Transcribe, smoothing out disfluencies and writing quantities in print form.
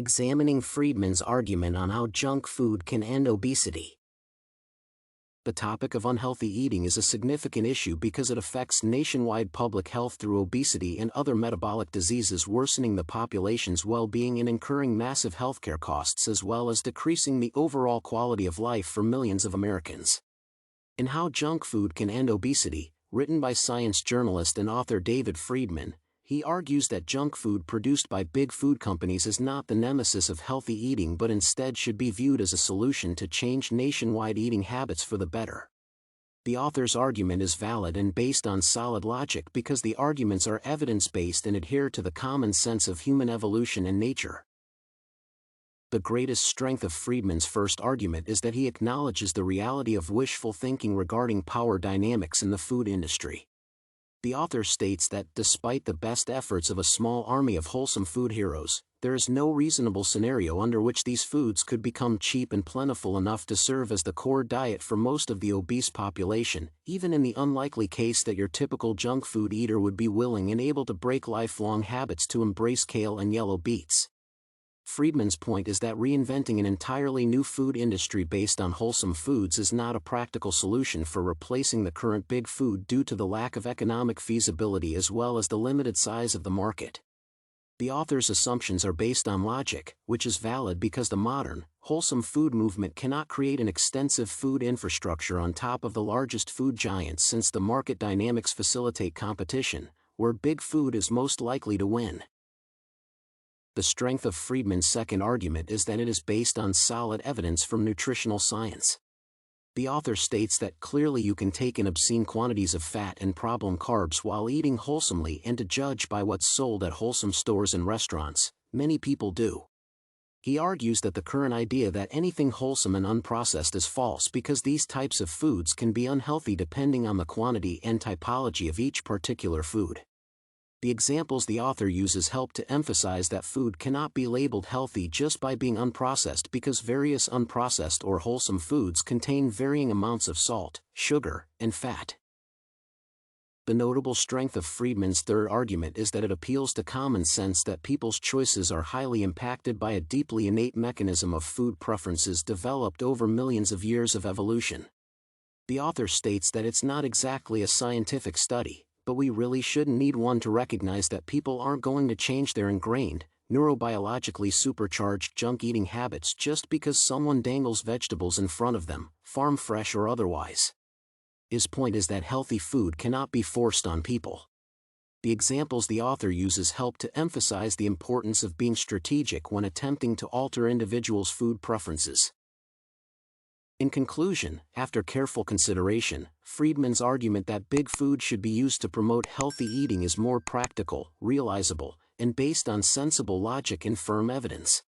Examining Freedman's argument on how junk food can end obesity. The topic of unhealthy eating is a significant issue because it affects nationwide public health through obesity and other metabolic diseases, worsening the population's well-being and incurring massive healthcare costs, as well as decreasing the overall quality of life for millions of Americans. In How Junk Food Can End Obesity, written by science journalist and author David Freedman, he argues that junk food produced by big food companies is not the nemesis of healthy eating but instead should be viewed as a solution to change nationwide eating habits for the better. The author's argument is valid and based on solid logic because the arguments are evidence-based and adhere to the common sense of human evolution and nature. The greatest strength of Freedman's first argument is that he acknowledges the reality of wishful thinking regarding power dynamics in the food industry. The author states that, despite the best efforts of a small army of wholesome food heroes, there is no reasonable scenario under which these foods could become cheap and plentiful enough to serve as the core diet for most of the obese population, even in the unlikely case that your typical junk food eater would be willing and able to break lifelong habits to embrace kale and yellow beets. Freedman's point is that reinventing an entirely new food industry based on wholesome foods is not a practical solution for replacing the current big food due to the lack of economic feasibility as well as the limited size of the market. The author's assumptions are based on logic, which is valid because the modern, wholesome food movement cannot create an extensive food infrastructure on top of the largest food giants, since the market dynamics facilitate competition, where big food is most likely to win. The strength of Freedman's second argument is that it is based on solid evidence from nutritional science. The author states that clearly you can take in obscene quantities of fat and problem carbs while eating wholesomely, and to judge by what's sold at wholesome stores and restaurants, many people do. He argues that the current idea that anything wholesome and unprocessed is false because these types of foods can be unhealthy depending on the quantity and typology of each particular food. The examples the author uses help to emphasize that food cannot be labeled healthy just by being unprocessed because various unprocessed or wholesome foods contain varying amounts of salt, sugar, and fat. The notable strength of Freedman's third argument is that it appeals to common sense that people's choices are highly impacted by a deeply innate mechanism of food preferences developed over millions of years of evolution. The author states that it's not exactly a scientific study, but we really shouldn't need one to recognize that people aren't going to change their ingrained, neurobiologically supercharged junk-eating habits just because someone dangles vegetables in front of them, farm fresh or otherwise. His point is that healthy food cannot be forced on people. The examples the author uses help to emphasize the importance of being strategic when attempting to alter individuals' food preferences. In conclusion, after careful consideration, Freedman's argument that big food should be used to promote healthy eating is more practical, realizable, and based on sensible logic and firm evidence.